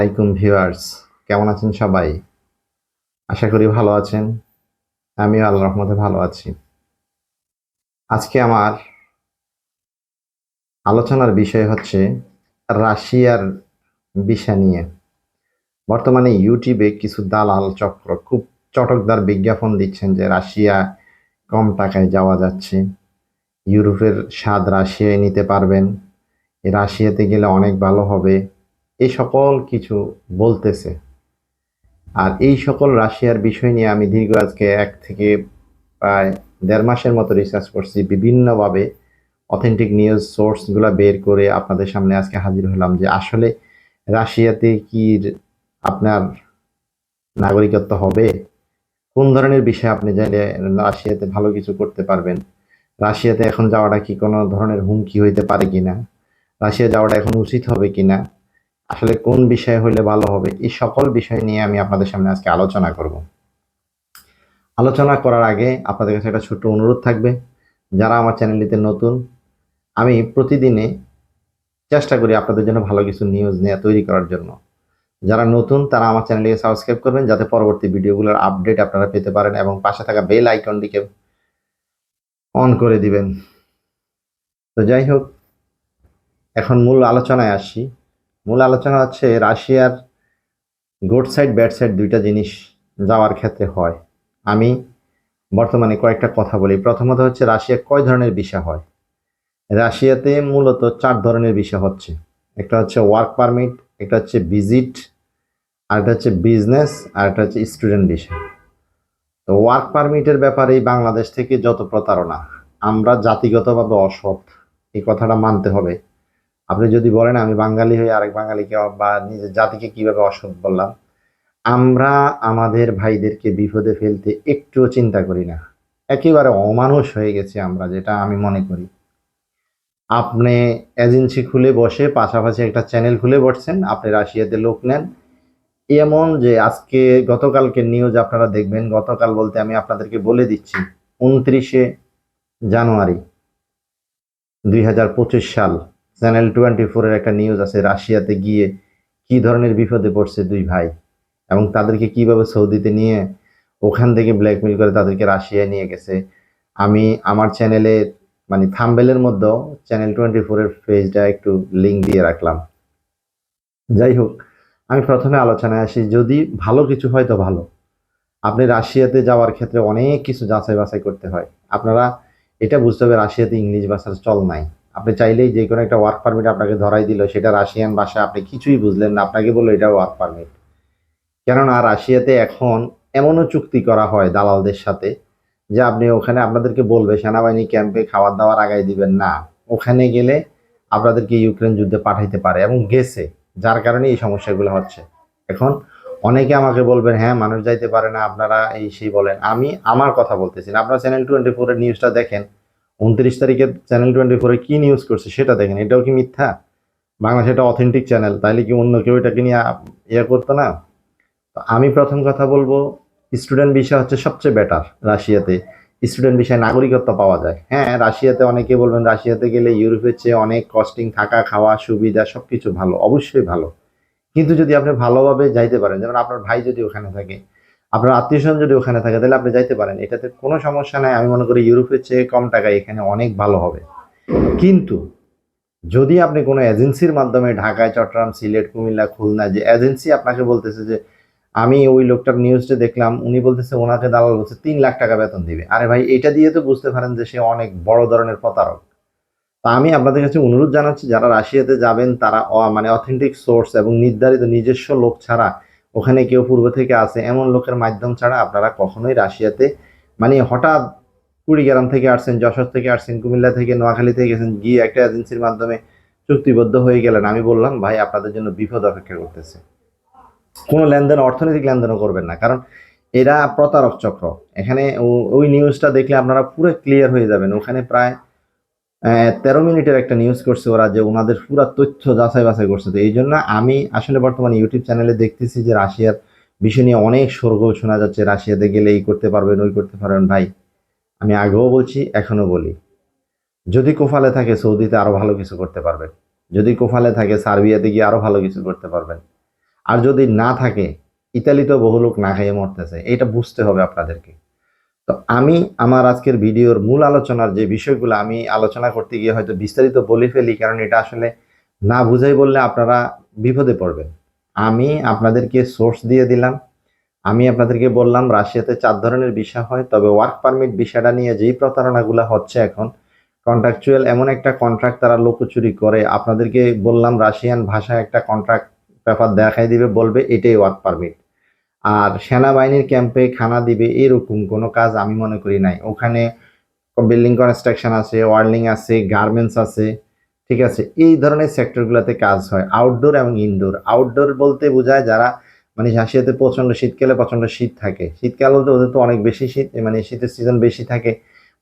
আলাইকুম ভিউয়ার্স, কেমন আছেন সবাই? আশা করি ভালো আছেন। আমিও আল্লাহর রহমতে ভালো আছি। আজকে আমার আলোচনার বিষয় হচ্ছে রাশিয়ার বিষয় নিয়ে। বর্তমানে ইউটিউবে কিছু দালাল চক্র খুব চটকদার বিজ্ঞাপন দিচ্ছেন যে রাশিয়া কম টাকায় যাওয়া যাচ্ছে। ইউরোপের স্বাদ রাশিয়ায় নিতে পারবেন। এই রাশিয়াতে গেলে অনেক ভালো হবে। এই সকল কিছু বলতেছে। আর এই সকল রাশিয়ার বিষয় নিয়ে আমি দীর্ঘ আজকে ১ থেকে প্রায় ১.৫ মাসের মতো রিসার্চ করছি। বিভিন্নভাবে অথেন্টিক নিউজ সোর্সগুলা বের করে আপনাদের সামনে আজকে হাজির হলাম যে আসলে রাশিয়াতে কি আপনার নাগরিকত্ব হবে? কোন ধরনের বিষয়ে আপনি চাইলে রাশিয়াতে ভালো কিছু করতে পারবেন? রাশিয়াতে এখন যাওয়াটা কি কোনো ধরনের হুমকি হইতে পারে কিনা? রাশিয়া যাওয়াটা এখন উচিত হবে কিনা? আসলে কোন বিষয়ে হইলে ভালো হবে? এই সকল বিষয় নিয়ে আমি আপনাদের সামনে আজকে আলোচনা করব। আলোচনা করার আগে আপনাদের কাছে একটা ছোট্ট অনুরোধ থাকবে, যারা আমার চ্যানেলটিতে নতুন, আমি প্রতিদিনে চেষ্টা করি আপনাদের জন্য ভালো কিছু নিউজ তৈরি করার জন্য। যারা নতুন তারা আমার চ্যানেলটিকে সাবস্ক্রাইব করবেন যাতে পরবর্তী ভিডিওগুলোর আপডেট আপনারা পেতে পারেন এবং পাশে থাকা বেল আইকনটিকে অন করে দিবেন। তো যাই হোক, এখন মূল আলোচনায় আসি। মূল আলোচনা হচ্ছে রাশিয়ার গুড সাইড ব্যাড সাইড দুইটা জিনিস যাওয়ার ক্ষেত্রে হয়। আমি বর্তমানে কয়েকটা কথা বলি। প্রথমত হচ্ছে রাশিয়া কয় ধরনের ভিসা হয়। রাশিয়াতে মূলত ৪ ধরনের ভিসা হচ্ছে। একটা হচ্ছে ওয়ার্ক পারমিট, একটা হচ্ছে ভিজিট, আরেকটা হচ্ছে বিজনেস, আরেকটা হচ্ছে স্টুডেন্ট ভিসা। তো ওয়ার্ক পারমিটের ব্যাপারেই বাংলাদেশ থেকে যত প্রতারণা, আমরা জাতিগতভাবে অসৎ, এই কথাটা মানতে হবে। আপনি যদি বলেন আমি বাঙালি হয়ে আরেক বাঙালিকে বা নিজের জাতিকে কিভাবে অসৎ বললাম, আমরা আমাদের ভাইদেরকে বিপদে ফেলতে একটুও চিন্তা করি না। একেবারে অমানুষ হয়ে গেছি আমরা, যেটা আমি মনে করি। আপনি এজেন্সি খুলে বসে পাশাপাশি একটা চ্যানেল খুলে বসছেন, আপনি রাশিয়াতে লোক নেন। এমন যে আজকে গতকালকে নিউজ আপনারা দেখবেন, গতকাল বলতে আমি আপনাদেরকে বলে দিচ্ছি ২৯শে জানুয়ারি ২০২৫ সাল, চ্যানেল 24 এর একটা নিউজ আছে রাশিয়াতে গিয়ে কি ধরনের বিপদে পড়ছে দুই ভাই এবং তাদেরকে কিভাবে সৌদিতে নিয়ে ওখান থেকে ব্ল্যাকমেল করে তাদেরকে রাশিয়ায় নিয়ে গেছে। আমি আমার চ্যানেলে মানে থাম্বনেলের মধ্যেও চ্যানেল 24 এর পেজটা একটু লিংক দিয়ে রাখলাম। যাই হোক, আমি প্রথমে আলোচনায় আসি। যদি ভালো কিছু হয় তো ভালো। আপনি রাশিয়াতে যাওয়ার ক্ষেত্রে অনেক কিছু যাচাই বাছাই করতে হয়। আপনারা এটা বুঝতে হবে রাশিয়াতে ইংলিশ ভাষার চল নাই। আপনি চাইলেই যে কোনো একটা ওয়ার্ক পারমিট আপনাকে ধরাই দিল, সেটা রাশিয়ান ভাষা আপনি কিছুই বুঝলেন না, আপনাকে বললো এটা ওয়ার্ক পারমিট। কেননা রাশিয়াতে এখন এমনও চুক্তি করা হয় দালালদের সাথে যে আপনি ওখানে আপনাদেরকে বলবে সেনাবাহিনী ক্যাম্পে খাবার দাবার আগায় দিবেন না, ওখানে গেলে আপনাদেরকে ইউক্রেন যুদ্ধে পাঠাইতে পারে এবং গেছে, যার কারণে এই সমস্যাগুলো হচ্ছে। এখন অনেকে আমাকে বলবেন হ্যাঁ মানুষ যাইতে পারে না, আপনারা এই সেই বলেন। আমি আমার কথা বলতেছি না, আপনারা চ্যানেল 24 এর নিউজটা দেখেন। 29 তারিখে চ্যানেল 24 এ কি নিউজ করছে সেটা দেখেন। এটাও কি মিথ্যা? বাংলাদেশ এটা অথেন্টিক চ্যানেল, তাইলে কি অন্য কেউ এটাকে নিয়ে ইয়ে করতো না? আমি প্রথম কথা বলবো, স্টুডেন্ট ভিসা হচ্ছে সবচেয়ে বেটার রাশিয়াতে। স্টুডেন্ট ভিসায় নাগরিকত্ব পাওয়া যায়। হ্যাঁ, রাশিয়াতে অনেকে বলবেন রাশিয়াতে গেলে ইউরোপের চেয়ে অনেক কস্টিং, থাকা খাওয়া সুবিধা সবকিছু ভালো, অবশ্যই ভালো। কিন্তু যদি আপনি ভালোভাবে যাইতে পারেন, যেমন আপনার ভাই যদি ওখানে থাকে, আপনার আত্মীয় স্বজন যদি ওখানে থাকে, তাহলে আপনি যাইতে পারেন, এটাতে কোনো সমস্যা নাই। আমি মনে করি ইউরোপের চেয়ে কম টাকায় এখানে অনেক ভালো হবে। কিন্তু যদি আপনি কোনো এজেন্সির মাধ্যমে ঢাকায়, চট্টগ্রাম, সিলেট, কুমিল্লা, খুলনা, যে এজেন্সি আপনাকে বলতেছে যে আমি ওই লোকটার নিউজটা দেখলাম, উনি বলতেছে ওনাকে দালাল বলছে ৩ লাখ টাকা বেতন দিবে। আরে ভাই, এটা দিয়ে তো বুঝতে পারেন যে সে অনেক বড় ধরনের প্রতারক। তা আমি আপনাদের কাছে অনুরোধ জানাচ্ছি, যারা রাশিয়াতে যাবেন তারা মানে অথেন্টিক সোর্স এবং নির্ধারিত নিজস্ব লোক ছাড়া, ওখানে কেউ পূর্ব থেকে আসে এমন লোকের মাধ্যম ছাড়া আপনারা কখনোই রাশিয়াতে, মানে হঠাৎ কুড়িগ্রাম থেকে আসছেন, যশোর থেকে আসছেন, কুমিল্লা থেকে, নোয়াখালী থেকে গেছেন, গিয়ে একটা এজেন্সির মাধ্যমে চুক্তিবদ্ধ হয়ে গেলেন, আমি বললাম ভাই আপনাদের জন্য বিপদ অপেক্ষা করতেছে। কোনো লেনদেন, অর্থনৈতিক লেনদেনও করবেন না, কারণ এরা প্রতারক চক্র। এখানে ওই নিউজটা দেখলে আপনারা পুরো ক্লিয়ার হয়ে যাবেন। ওখানে প্রায় 13 মিনিটের একটা নিউজ করছে ওরা, যে ওনাদের পুরো তথ্য যাচাই বাছাই করছে। তো এই জন্য আমি আসলে বর্তমানে ইউটিউব চ্যানেলে দেখতেছি যে রাশিয়ার বিষয় নিয়ে অনেক শোরগোল শোনা যাচ্ছে, রাশিয়াতে গেলে এই করতে পারবেন ওই করতে পারবেন। ভাই, আমি আগেও বলছি এখনো বলি, যদি কোফালে থাকে সৌদিতে আরো ভালো কিছু করতে পারবেন, যদি কোফালে থাকে সার্বিয়াতে গিয়ে আরো ভালো কিছু করতে পারবেন। আর যদি না থাকে, ইতালিতেও বহু লোক না খেয়ে মরতেছে, এটা বুঝতে হবে আপনাদেরকে। তো আমি আমার আজকের ভিডিওর মূল আলোচনার যে বিষয়গুলো আমি আলোচনা করতে গিয়ে হয়তো বিস্তারিত বলে ফেলি, কারণ এটা আসলে না বুঝাই বললে আপনারা বিপদে পড়বেন। আমি আপনাদেরকে সোর্স দিয়ে দিলাম, আমি আপনাদেরকে বললাম রাশিয়াতে 4 ধরনের ভিসা হয়, তবে ওয়ার্ক পারমিট ভিসাটা নিয়ে যেই প্রতারণাগুলো হচ্ছে এখন, কন্ট্রাকচুয়াল এমন একটা কন্ট্রাক্ট তারা লুকোচুরি করে, আপনাদেরকে বললাম রাশিয়ান ভাষায় একটা কন্ট্রাক্ট পেপার দেখাই দিবে, বলবে এটাই ওয়ার্ক পারমিট। আর সেনাবাহিনীর ক্যাম্পে খানা দিবে এরকম কোনো কাজ আমি মনে করি নাই। ওখানে বিল্ডিং কনস্ট্রাকশন আছে, ওয়ার্লিং আছে, গার্মেন্টস আছে, ঠিক আছে, এই ধরনের সেক্টরগুলোতে কাজ হয়, আউটডোর এবং ইনডোর। আউটডোর বলতে বোঝায় যারা মানে রাশিয়াতে প্রচণ্ড শীতকালে প্রচণ্ড শীত থাকে, শীতকাল বলতে ওদের তো অনেক বেশি শীত, মানে শীতের সিজন বেশি থাকে,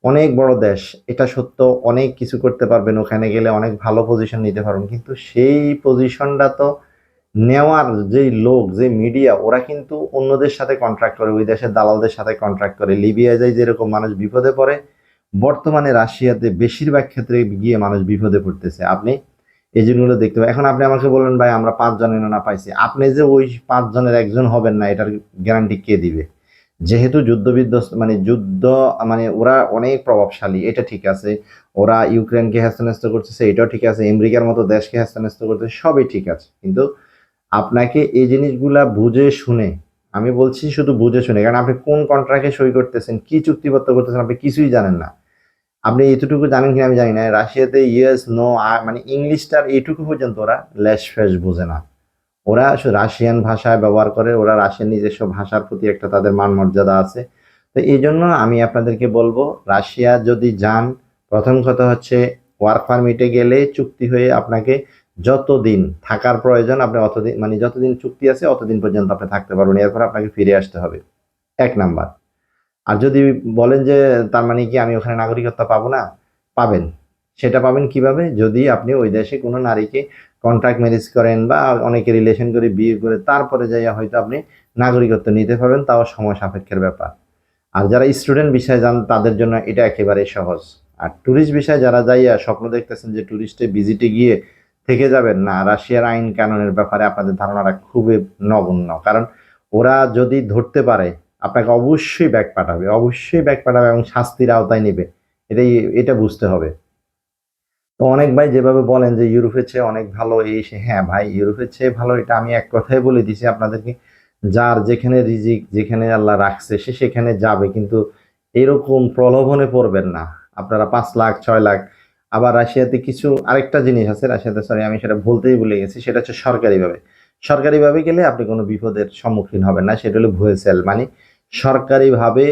অনেক বড় দেশ, এটা সত্য, অনেক কিছু করতে পারবেন ওখানে গেলে, অনেক ভালো পজিশন নিতে পারবেন, কিন্তু সেই পজিশনটা তো নেওয়ার যেই লোক, যে মিডিয়া, ওরা কিন্তু অন্যদের সাথে কন্ট্রাক্ট করে, ওই দেশের দালালদের সাথে কন্ট্রাক্ট করে। লিবিয়ায় যায় যেরকম মানুষ বিপদে পড়ে, বর্তমানে রাশিয়াতে বেশিরভাগ ক্ষেত্রে গিয়ে মানুষ বিপদে পড়তেছে। আপনি এই জিনিসগুলো দেখতে পাবেন। এখন আপনি আমাকে বললেন ভাই আমরা 5 জনের না পাইছি, আপনি যে ওই 5 জনের একজন হবেন না এটার গ্যারান্টি কে দিবে? যেহেতু যুদ্ধ বিধ্বস্ত, মানে যুদ্ধ, মানে ওরা অনেক প্রভাবশালী, এটা ঠিক আছে, ওরা ইউক্রেনকে হ্যাস্তান্যস্ত করতেছে, এটাও ঠিক আছে, আমেরিকার মতো দেশকে হ্যাস্তান্যস্ত করতেছে, সবই ঠিক আছে, কিন্তু আপনাকে এই জিনিসগুলা বুঝে শুনে, আমি বলছি শুধু বুঝে শুনে, কারণ আপনি কোন কন্ট্রাক্টে সই করতেছেন, কি চুক্তিপত্র করতেছেন, আপনি কিছুই জানেন না। আপনি এতটুকু জানেন কিনা আমি জানি না, রাশিয়াতে ইয়েস নো মানে ইংলিশটার এইটুকু পর্যন্ত ওরা ল্যাশ ফ্যাশ বোঝে না। ওরা রাশিয়ান ভাষায় ব্যবহার করে, ওরা রাশিয়ান নিজস্ব ভাষার প্রতি একটা তাদের মান মর্যাদা আছে। তো এই জন্য আমি আপনাদেরকে বলবো, রাশিয়া যদি যান, প্রথম কথা হচ্ছে ওয়ার্ক পারমিটে গেলে চুক্তি হয়ে আপনাকে যতদিন থাকার প্রয়োজন আপনি অতদিন, মানে যতদিন চুক্তি আছে অতদিন পর্যন্ত আপনি থাকতে পারবেন, এরপর আপনাকে ফিরে আসতে হবে, 1 নাম্বার। আর যদি বলেন যে তার মানে কি আমি ওখানে নাগরিকত্ব পাবো না, পাবেন। সেটা পাবেন কিভাবে? যদি আপনি ওই দেশে কোনো নারীকে কন্ট্রাক্ট ম্যারেজ করেন বা অনেকে রিলেশন করে বিয়ে করে তারপরে যাইয়া হয়তো আপনি নাগরিকত্ব নিতে পারবেন, তাও সময় সাপেক্ষের ব্যাপার। আর যারা স্টুডেন্ট বিষয়ে যান তাদের জন্য এটা একেবারে সহজ। আর ট্যুরিস্ট বিষয়ে যারা যাইয়া স্বপ্ন দেখতেছেন যে ট্যুরিস্টে ভিজিটে গিয়ে থেকে যাবেন, না, রাশিয়ার আইন কানুনের ব্যাপারে আপনাদের ধারণাটা খুবই নগণ্য। কারণ ওরা যদি ধরতে পারে আপনাকে অবশ্যই ব্যাক পাঠাবে, অবশ্যই ব্যাক পাঠাবে এবং শাস্তির আওতায় নেবে, এটাই, এটা বুঝতে হবে। তো অনেক ভাই যেভাবে বলেন যে ইউরোপের চেয়ে অনেক ভালো এই সে, হ্যাঁ ভাই ইউরোপের চেয়ে ভালো, এটা আমি এক কথায় বলে দিছি আপনাদেরকে, যার যেখানে রিজিক, যেখানে আল্লাহ রাখছে সে সেখানে যাবে, কিন্তু এরকম প্রলোভনে পড়বেন না। আপনারা 5 লাখ 6 লাখ, আবার রাশিয়াতে কিছু আরেকটা জিনিস আছে রাশিয়াতে, সরি আমি সেটা বলতেই ভুলে গেছি, সেটা হচ্ছে সরকারিভাবে। সরকারিভাবে গেলে আপনি কোনো বিপদের সম্মুখীন হবেন না, সেটা হলো ভুয়েসেল মানে, সরকারিভাবে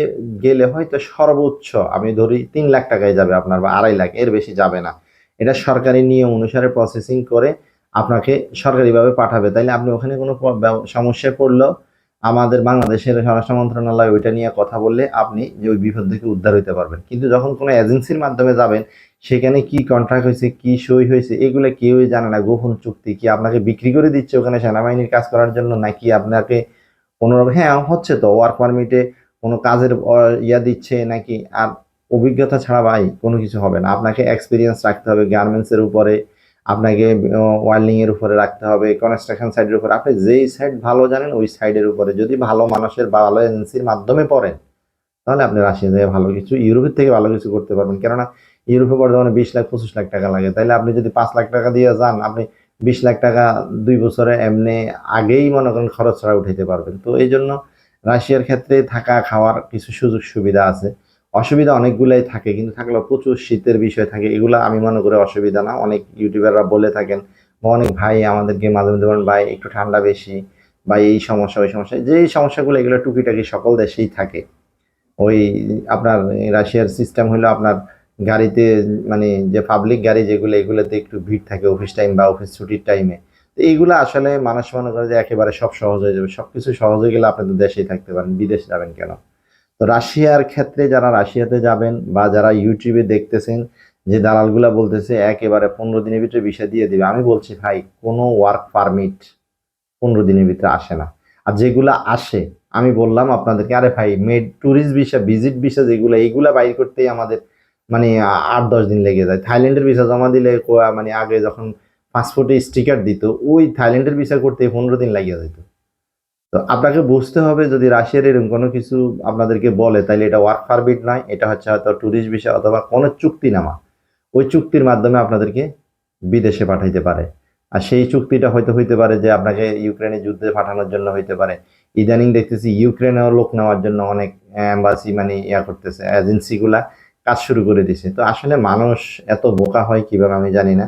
গেলে হয়তো সর্বোচ্চ আমি ধরি 3 লাখ টাকায় যাবে আপনার, বা 2.5 লাখ, এর বেশি যাবে না। এটা সরকারি নিয়ম অনুসারে প্রসেসিং করে আপনাকে সরকারিভাবে পাঠাবে, তাইলে আপনি ওখানে কোনো সমস্যায় পড়লেও আমাদের বাংলাদেশের স্বরাষ্ট্র মন্ত্রণালয় ওইটা নিয়ে কথা বললে আপনি যে ওই বিপদ থেকে উদ্ধার হইতে পারবেন। কিন্তু যখন কোনো এজেন্সির মাধ্যমে যাবেন, সেখানে কি কন্ট্রাক্ট হয়েছে, কি সই হয়েছে, এগুলো কেউই জানে না, গোপন চুক্তি, কি আপনাকে বিক্রি করে দিচ্ছে ওখানে সেনাবাহিনীর কাজ করার জন্য, নাকি আপনাকে কোনোরকম, হ্যাঁ হচ্ছে তো ওয়ার্ক পারমিটে কোনো কাজের ইয়া দিচ্ছে নাকি। আর অভিজ্ঞতা ছাড়া ভাই কোনো কিছু হবে না, আপনাকে এক্সপিরিয়েন্স রাখতে হবে গার্মেন্টসের উপরে, আপনাকে ওয়ার্লিং এর উপরে রাখতে হবে, কনস্ট্রাকশন সাইডের উপরে, আপনি যেই সাইড ভালো জানেন ওই সাইডের উপরে যদি ভালো মানুষের বা ভালো এজেন্সির মাধ্যমে পড়েন, তাহলে আপনি রাশিয়া থেকে ভালো কিছু, ইউরোপের থেকে ভালো কিছু করতে পারবেন। কেননা ইউরোপে বর্তমানে 20 লাখ 25 লাখ টাকা লাগে, তাইলে আপনি যদি 5 লাখ টাকা দিয়ে যান, আপনি 20 লাখ টাকা 2 বছরে এমনি আগেই মনে করেন খরচ ছাড়া উঠাইতে পারবেন। তো এই জন্য রাশিয়ার ক্ষেত্রে থাকা খাওয়ার কিছু সুযোগ সুবিধা আছে, অসুবিধা অনেকগুলাই থাকে, কিন্তু থাকলেও প্রচুর শীতের বিষয় থাকে, এগুলো আমি মনে করি অসুবিধা না। অনেক ইউটিউবাররা বলে থাকেন বা অনেক ভাই আমাদেরকে মাঝে মধ্যে বলেন ভাই একটু ঠান্ডা বেশি, বা এই সমস্যা ওই সমস্যা, যেই সমস্যাগুলো এগুলো টুকিটাকি সকল দেশেই থাকে। ওই আপনার রাশিয়ার সিস্টেম হলো আপনার গাড়িতে, মানে যে পাবলিক গাড়ি যেগুলো, এগুলোতে একটু ভিড় থাকে অফিস টাইম বা অফিস ছুটির টাইমে। তো এইগুলো আসলে মানুষ মনে করে যে একেবারে সব সহজ হয়ে যাবে, সবকিছু সহজ হয়ে গেলে আপনি তো দেশেই থাকতে পারেন, বিদেশ যাবেন কেন? তো রাশিয়ার ক্ষেত্রে যারা রাশিয়াতে যাবেন বা যারা ইউটিউবে দেখতেছেন যে দালালগুলা বলতেছে একেবারে 15 দিনের ভিতরে ভিসা দিয়ে দিবে, আমি বলছি ভাই কোনো ওয়ার্ক পারমিট 15 দিনের ভিতরে আসে না। আর যেগুলা আসে, আমি বললাম আপনাদেরকে, আরে ভাই made tourist visa, visit visa যেগুলো, এইগুলা বাইর করতেই আমাদের মানে 8-10 দিন লেগে যায়। থাইল্যান্ডের ভিসা জমা দিলে মানে আগে যখন পাসপোর্টে স্টিকার দিত, ওই থাইল্যান্ডের ভিসা করতে 15 দিন লাগিয়ে যেত। তো আপনাকে বুঝতে হবে, যদি রাশিয়ার এরকম কোনো কিছু আপনাদেরকে বলে, তাহলে এটা ওয়ার্ক পারমিট নয়, এটা হচ্ছে হয়তো ট্যুরিস্ট ভিসা অথবা কোনো চুক্তিনামা। ওই চুক্তির মাধ্যমে আপনাদেরকে বিদেশে পাঠাইতে পারে। আর সেই চুক্তিটা হয়তো হইতে পারে যে আপনাকে ইউক্রেনে যুদ্ধে পাঠানোর জন্য হইতে পারে। ইদানিং দেখতেছি ইউক্রেনেও লোক নেওয়ার জন্য অনেক এম্বাসি মানে করতেছে, এজেন্সিগুলা কাজ শুরু করে দিছে। তো আসলে মানুষ এত বোকা হয় কিভাবে আমি জানি না।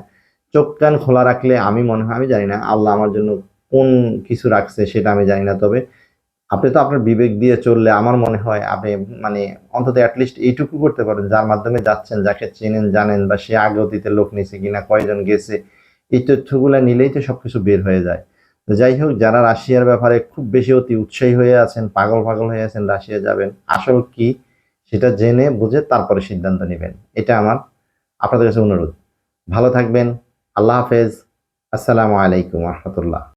চোখ কান খোলা রাখলে আমি মনে হয়, আমি জানি না আল্লাহ আমার জন্য কোন কিছু রাখছে সেটা আমি জানি না, তবে আপনি তো আপনার বিবেক দিয়ে চললে আমার মনে হয় আপনি মানে অন্তত অ্যাটলিস্ট এইটুকু করতে পারেন, যার মাধ্যমে যাচ্ছেন, যাকে চেনেন জানেন, বা সে আগে অতীতে লোক নিছে কিনা, কয়জন গেছে, এই তথ্যগুলো নিলেই তো সবকিছু বের হয়ে যায়। তো যাই হোক, যারা রাশিয়ার ব্যাপারে খুব বেশি অতি উৎসাহী হয়ে আছেন, পাগল পাগল হয়ে আছেন রাশিয়া যাবেন, আসল কি সেটা জেনে বুঝে তারপরে সিদ্ধান্ত নেবেন, এটা আমার আপনাদের কাছে অনুরোধ। ভালো থাকবেন। আল্লাহ হাফেজ। আসসালামু আলাইকুম রহমতুল্লাহ।